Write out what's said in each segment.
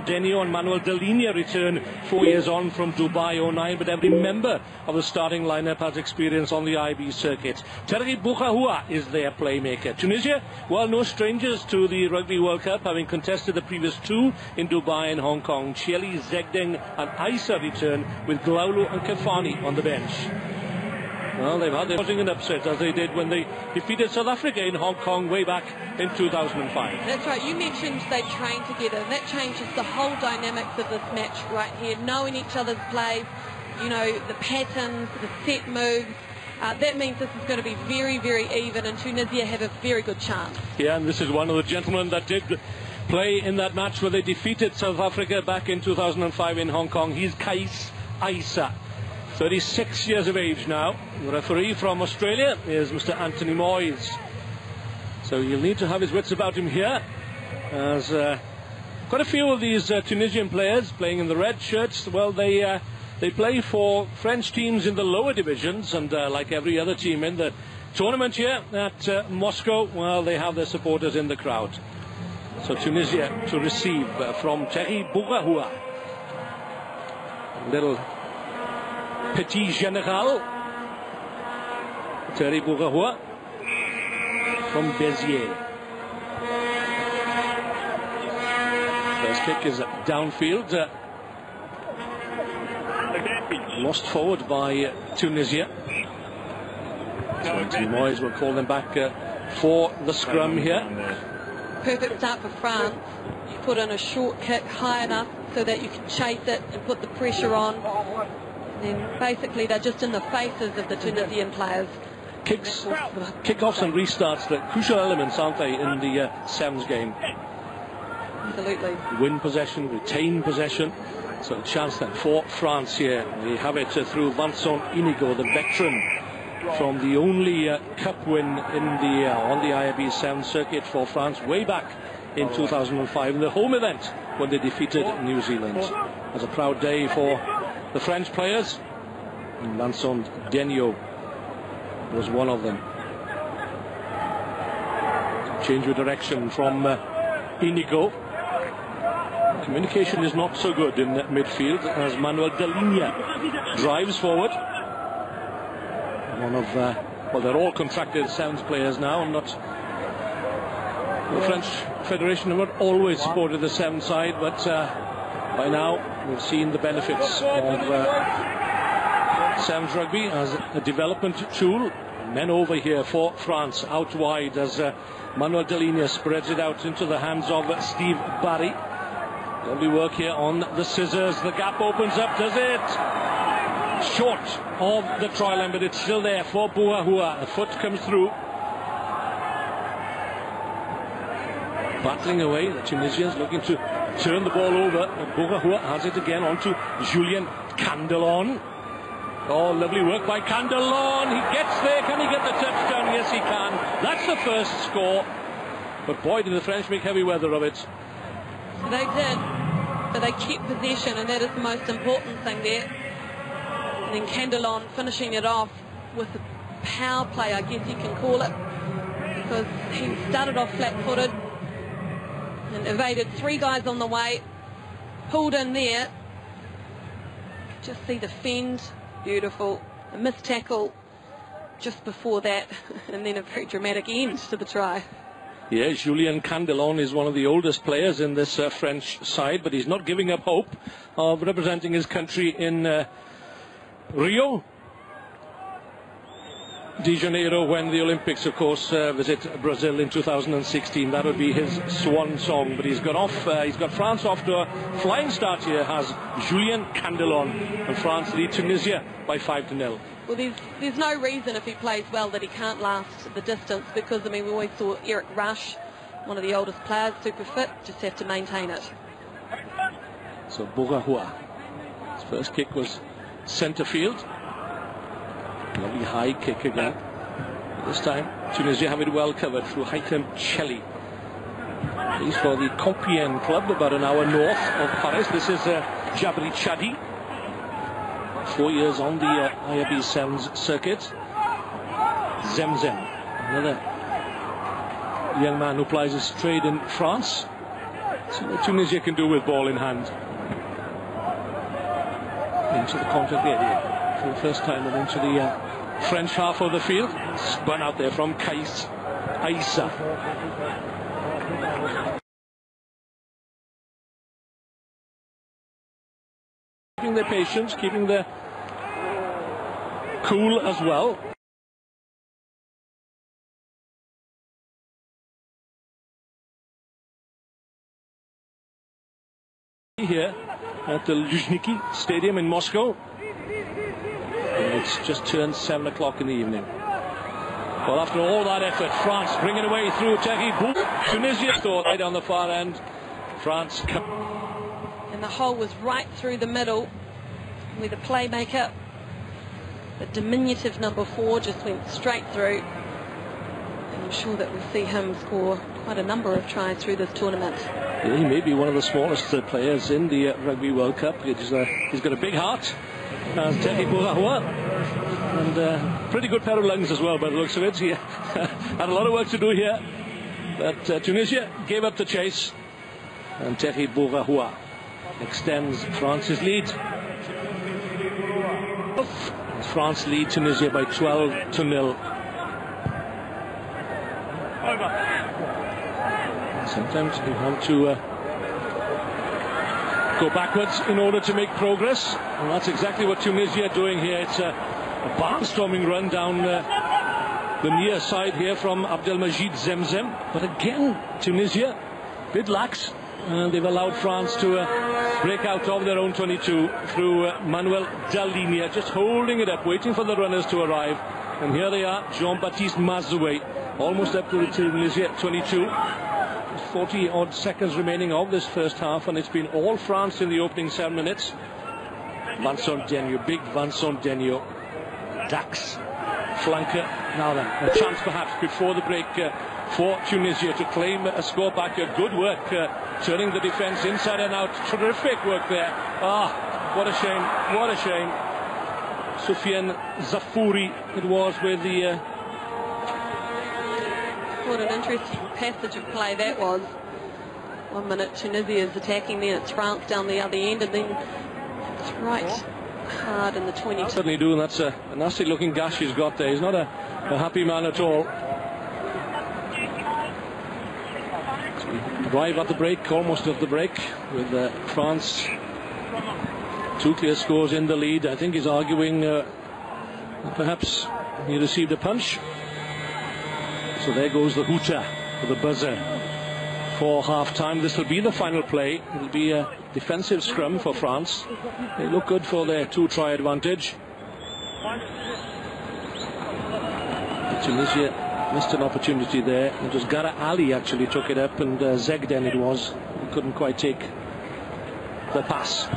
Denio and Manuel Delinia return 4 years on from Dubai 09, but every member of the starting lineup has experience on the IB circuit. Terry Boukhahua is their playmaker. Tunisia, well, no strangers to the Rugby World Cup, having contested the previous two in Dubai and Hong Kong. Chieli, Zegdeng and Issa return with Glaulu and Kefani on the bench. Well, they've had an upset, as they did when they defeated South Africa in Hong Kong way back in 2005. That's right. You mentioned they trained together, and that changes the whole dynamics of this match right here. Knowing each other's plays, you know, the patterns, the set moves. That means this is going to be very, very even, and Tunisia have a very good chance. Yeah, and this is one of the gentlemen that did play in that match where they defeated South Africa back in 2005 in Hong Kong. He's Kais Issa. 36 years of age now. The referee from Australia is Mr. Anthony Moyes. So he'll need to have his wits about him here, as quite a few of these Tunisian players playing in the red shirts, well, they play for French teams in the lower divisions, and like every other team in the tournament here at Moscow, well, they have their supporters in the crowd. So Tunisia to receive from Terry Boukhahua. Little Petit Général, Terry Boukhahua from Béziers. First kick is downfield, lost forward by Tunisia. So Anthony Moyes will call them back for the scrum here. Perfect start for France. You put in a short kick high enough so that you can chase it and put the pressure on. And basically they're just in the faces of the Tunisian players. Kickoffs and restarts, the crucial elements, aren't they, in the Sevens game? Absolutely. Win possession, retain possession. So a chance then for France here. We have it through Vincent Inigo, the veteran, from the only cup win in the on the IAB Sevens circuit for France way back in 2005 in the home event when they defeated New Zealand. It was a proud day for the French players, and Vincent Denio was one of them. Change of direction from Inigo. Communication is not so good in midfield as Manuel Delinia drives forward. One of, well, they're all contracted Sevens players now, and not the French Federation have not always supported the Sevens side, but by now we've seen the benefits of Sevens rugby as a development tool. Men over here for France, out wide as Manuel Delinia spreads it out into the hands of Steve Barry. Lovely work here on the scissors. The gap opens up, does it? Short of the try line, but it's still there for Boukhahua. The foot comes through. Battling away, the Tunisians looking to turn the ball over. Boukhahua has it again onto Julien Candelon. Oh, lovely work by Candelon. He gets there. Can he get the touchdown? Yes, he can. That's the first score. But boy, did the French make heavy weather of it. They did, but they kept possession, and that is the most important thing there. And then Candelon finishing it off with a power play, I guess you can call it, because he started off flat-footed and evaded three guys on the way, pulled in there. Just see the fend, beautiful. A missed tackle just before that, and then a very dramatic end to the try. Yeah, Julien Candelon is one of the oldest players in this French side, but he's not giving up hope of representing his country in Rio de Janeiro when the Olympics, of course, visit Brazil in 2016. That would be his swan song, but he's got France off to a flying start here, has Julien Candelon, and France lead Tunisia by 5-0. Well, there's no reason if he plays well that he can't last the distance, because, I mean, we always saw Eric Rush, one of the oldest players, super fit, just have to maintain it. So Boukhahua, his first kick was centre field. Lovely high kick again. This time Tunisia have it well covered through Haitham Cheli. He's for the Compiègne club, about an hour north of Paris. This is Jabri Chadi, 4 years on the IAB Sevens circuit. Zemzem, another young man who plies his trade in France. See what Tunisia can do with ball in hand. Into the contact area for the first time and into the French half of the field. Spun out there from Kais Aissa. Keeping their patience, keeping their cool as well. Here at the Luzhniki Stadium in Moscow. And it's just turned 7 o'clock in the evening. Well, after all that effort, France bring it away through Terry. Tunisia thought right on the far end. France. And the hole was right through the middle, where the playmaker, the diminutive number 4, just went straight through. And I'm sure that we'll see him score quite a number of tries through this tournament. Yeah, he may be one of the smallest players in the Rugby World Cup. He's got a big heart, as Seddik and pretty good pair of lungs as well by the looks of it. He had a lot of work to do here, but Tunisia gave up the chase, and Seddik extends France's lead. France lead Tunisia by 12-0. Sometimes you have to go backwards in order to make progress, and that's exactly what Tunisia are doing here. It's a barnstorming run down the near side here from Abdelmajid Zemzem, but again Tunisia a bit lax, and they've allowed France to break out of their own 22 through Manuel Dalinia, just holding it up, waiting for the runners to arrive. And here they are, Jean-Baptiste Mazoué, almost up to the Tunisia 22. 40 odd seconds remaining of this first half, and it's been all France in the opening 7 minutes. Vincent Denio, big Vincent Denio, Dax, flanker. Now then, a chance perhaps before the break for Tunisia to claim a score back. Good work turning the defence inside and out. Terrific work there. What a shame, what a shame. Soufiane Zafouri it was with the what an interesting passage of play that was. 1 minute Tunisia is attacking, then it's France down the other end, and then it's right hard in the 22. Certainly do, and that's a nasty looking gash he's got there. He's not a happy man at all. So we arrive at the break, almost at the break, with France 2 clear scores in the lead. I think he's arguing perhaps he received a punch. So there goes the hooter for the buzzer for half-time. This will be the final play. It will be a defensive scrum for France. They look good for their 2-try advantage. Tunisia missed an opportunity there. It was Gara Ali actually took it up, and Zegden it was. He couldn't quite take the pass.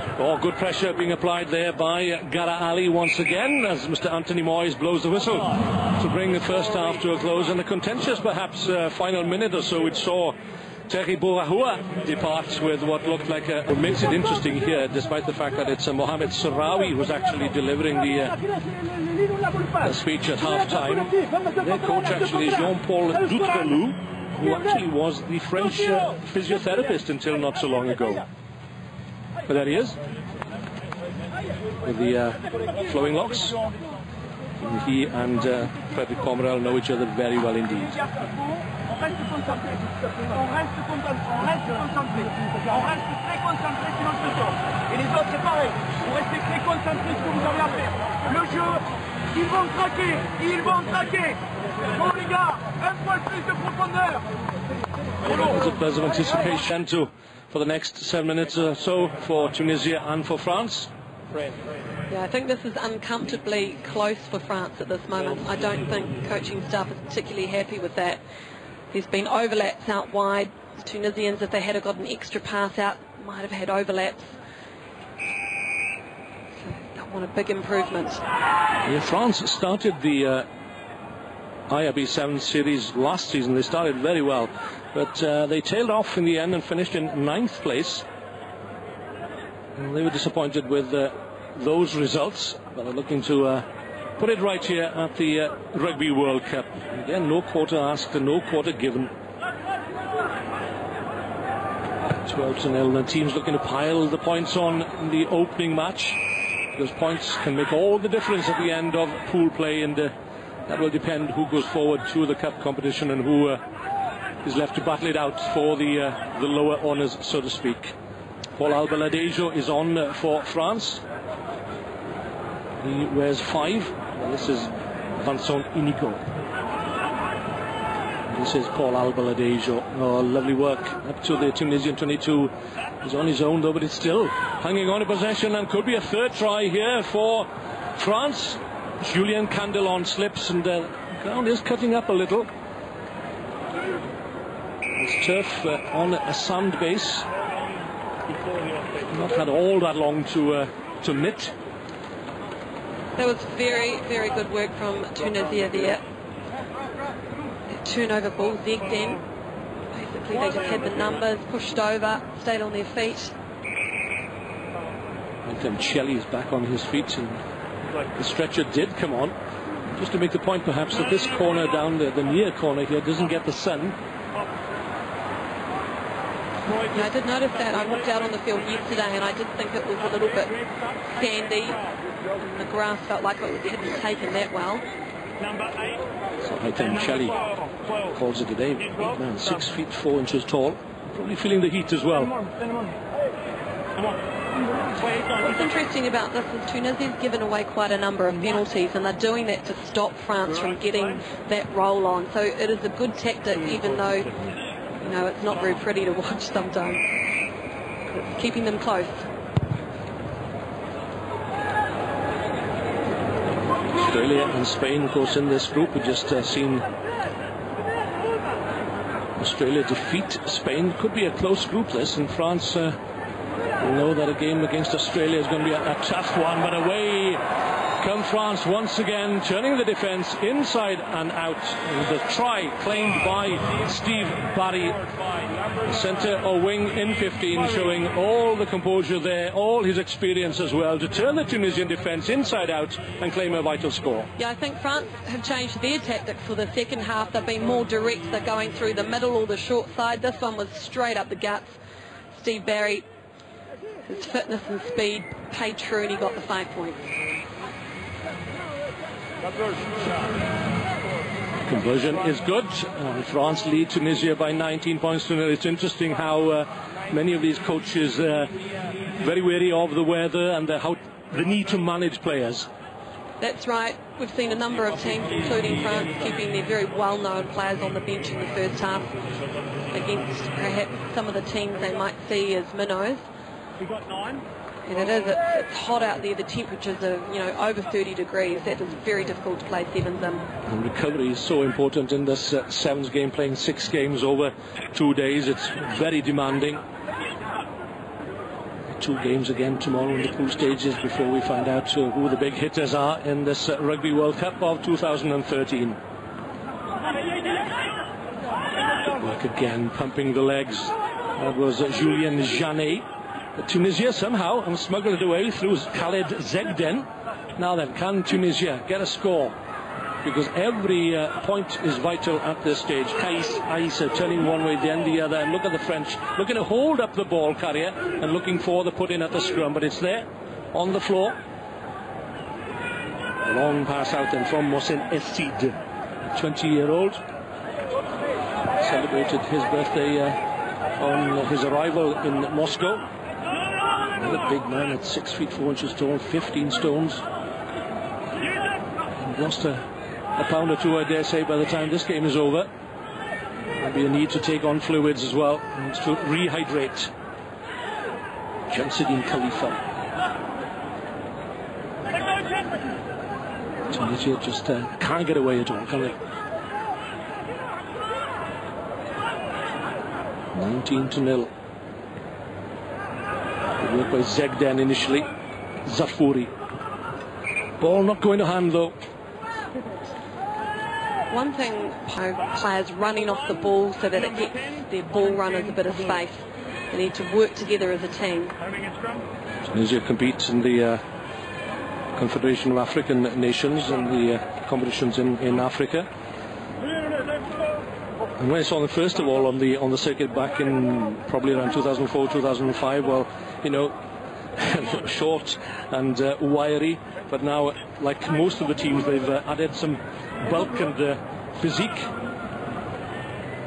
Good pressure being applied there by Gara Ali once again, as Mr. Anthony Moyes blows the whistle to bring the first half to a close. And a contentious perhaps final minute or so, which saw Terry Bourahua depart with what looked like what makes it interesting here, despite the fact that it's Mohamed Sarawi who's actually delivering the speech at half-time. Their coach actually is Jean-Paul Doutrelou, who actually was the French physiotherapist until not so long ago. But there he is, with the flowing locks. He and Frederic Pomerel know each other very well indeed. It's a buzz of anticipation for the next 7 minutes or so for Tunisia and for France. Yeah, I think this is uncomfortably close for France at this moment. I don't think coaching staff is particularly happy with that. There's been overlaps out wide. The Tunisians, if they had got an extra pass out, might have had overlaps. So they'll want a big improvement. Yeah, France started the IRB 7 series last season. They started very well, but they tailed off in the end and finished in 9th place. And they were disappointed with those results, but they're looking to put it right here at the Rugby World Cup. Again, no quarter asked and no quarter given. 12-0. The team's looking to pile the points on in the opening match, because points can make all the difference at the end of pool play, and that will depend who goes forward to the cup competition and who is left to battle it out for the lower honours, so to speak. Paul Albaladejo is on for France. He wears 5. Well, this is Vincent Inigo. This is Paul Albaladejo. Oh, lovely work up to the Tunisian 22. He's on his own though, but it's still hanging on to possession, and could be a third try here for France. Julien Candelon slips, and the ground is cutting up a little. It's turf on a sand base. Not had all that long to knit. That was very, very good work from Tunisia there. That turnover ball, Zegden. Basically, they just had the numbers, pushed over, stayed on their feet. And then Shelley's back on his feet, and the stretcher did come on. Just to make the point, perhaps, that this corner down the near corner here doesn't get the sun. Yeah, I did notice that. I walked out on the field yesterday, and I did think it was a little bit sandy. And the grass felt like it hadn't taken that well. So I think Shelley calls it a day. Big man, 6 feet 4 inches tall. Probably feeling the heat as well. What's interesting about this is Tunisia's given away quite a number of penalties, and they're doing that to stop France from getting that roll on. So it is a good tactic, even though, you know, it's not very pretty to watch sometimes. It's keeping them close. Australia and Spain, of course, in this group. We just seen Australia defeat Spain. Could be a close group, this, and France we know that a game against Australia is going to be a tough one, but away come France once again, turning the defence inside and out. The try claimed by Steve Barry, centre or wing in 15, showing all the composure there, all his experience as well, to turn the Tunisian defence inside out and claim a vital score. Yeah, I think France have changed their tactics for the second half. They've been more direct. They're going through the middle or the short side. This one was straight up the guts. Steve Barry, his fitness and speed paid true, and he got the 5 points. Conversion is good. France lead Tunisia by 19 points to 0. It's interesting how many of these coaches very wary of the weather and the need to manage players. That's right. We've seen a number of teams, including France, keeping their very well-known players on the bench in the first half against perhaps some of the teams they might see as minnows. We got 9. And it's hot out there. The temperatures are, you know, over 30 degrees. That is very difficult to play sevens in. And recovery is so important in this sevens game, playing 6 games over 2 days. It's very demanding. 2 games again tomorrow in the pool stages before we find out who the big hitters are in this Rugby World Cup of 2013. Good work again, pumping the legs. That was Julien Janet. Tunisia somehow and smuggled it away through Khaled Zegden. Now then, can Tunisia get a score? Because every point is vital at this stage. Kais Aissa turning one way, then the other. And look at the French looking to hold up the ball carrier and looking for the put in at the scrum, but it's there on the floor. A long pass out then from Mohsen Essid, a 20-year-old. Celebrated his birthday on his arrival in Moscow. Another big man at 6 feet 4 inches tall, 15 stones. And lost a pound or two, I dare say, by the time this game is over. There'll be a need to take on fluids as well and to rehydrate. Jamsuddin Khalifa. Tunisia just can't get away at all, can they? 19-0. Good work by Zegden initially. Zafouri. Ball not going to hand though. One thing, players running off the ball so that it gets their ball runners a bit of space. They need to work together as a team. Tunisia competes in the Confederation of African Nations and the competitions in Africa. And when I saw them first of all on the circuit back in probably around 2004, 2005, well, you know, short and wiry, but now, like most of the teams, they've added some bulk and physique,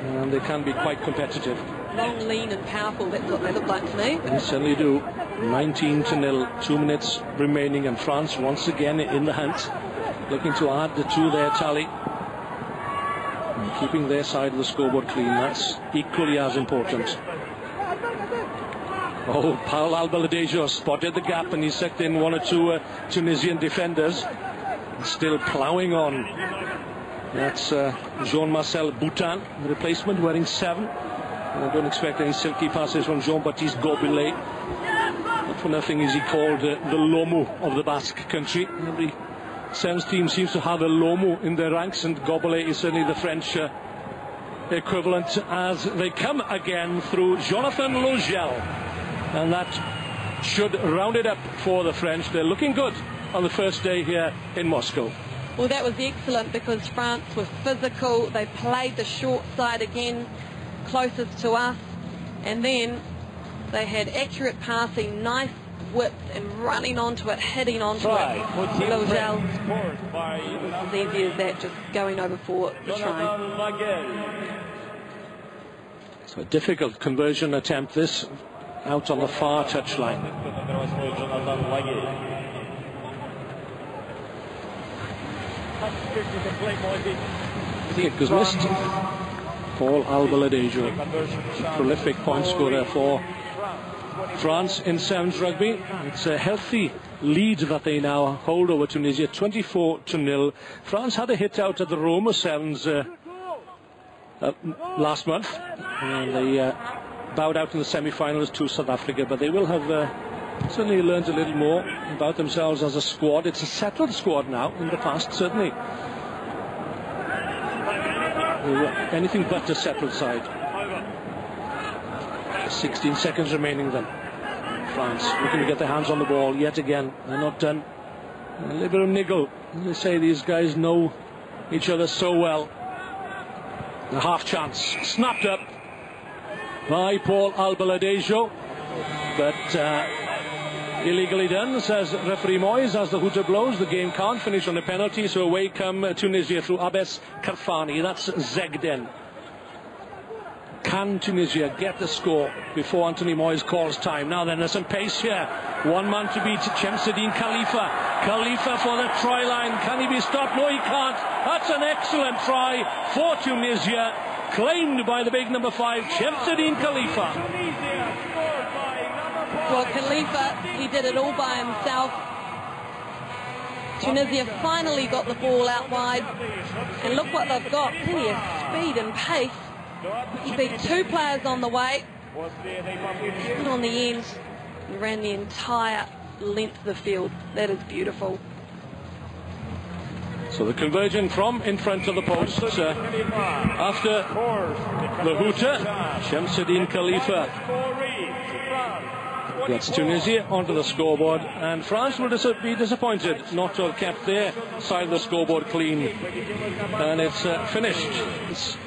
and they can be quite competitive. Long, lean and powerful, that's what they look like to me. They certainly do. 19-0, 2 minutes remaining, and France once again in the hunt, looking to add to their tally. And keeping their side of the scoreboard clean, that's equally as important. Oh, Paul Albaladejo spotted the gap and he sucked in one or two Tunisian defenders. Still ploughing on. That's Jean-Marcel Boutin, the replacement, wearing 7. And I don't expect any silky passes from Jean-Baptiste Gobelet. Not for nothing is he called the Lomu of the Basque country. Every Sevens team seems to have a Lomu in their ranks, and Gobelet is certainly the French equivalent, as they come again through Jonathan Logel. And that should round it up for the French. They're looking good on the first day here in Moscow. Well, that was excellent because France were physical. They played the short side again, closest to us, and then they had accurate passing, nice width, and running onto it, hitting onto it. Logel, as easy as that, just going over for the try. So a difficult conversion attempt this, out on the far touchline. Kick was missed. Paul Albaladejo, prolific point scorer for France in Sevens rugby. It's a healthy lead that they now hold over Tunisia, 24-0. France had a hit out at the Roma Sevens last month, and they bowed out in the semi-finals to South Africa, but they will have certainly learned a little more about themselves as a squad. It's a settled squad now. In the past, certainly they were anything but a settled side. 16 seconds remaining then. France looking to get their hands on the ball yet again. They're not done. A little bit of niggle. They say these guys know each other so well. A half chance snapped up by Paul Albaladejo, but illegally done, says referee Moyes, as the hooter blows. The game can't finish on a penalty, so away come Tunisia through Abes Karfani. That's Zegden. Can Tunisia get the score before Anthony Moyes calls time? Now then, there's some pace here. One man to beat, Chemseddine Khalifa. Khalifa for the try line. Can he be stopped? No, he can't. That's an excellent try for Tunisia, claimed by the big number 5, Chemseddine Khalifa. Well, Khalifa, he did it all by himself. Tunisia finally got the ball out wide, and look what they've got. Plenty of speed and pace. He beat 2 players on the way, and on the end, he ran the entire length of the field. That is beautiful. So the conversion from in front of the post after the hooter, Chemseddine Khalifa gets Tunisia onto the scoreboard, and France will be disappointed not to have kept their side of the scoreboard clean, and it's finished.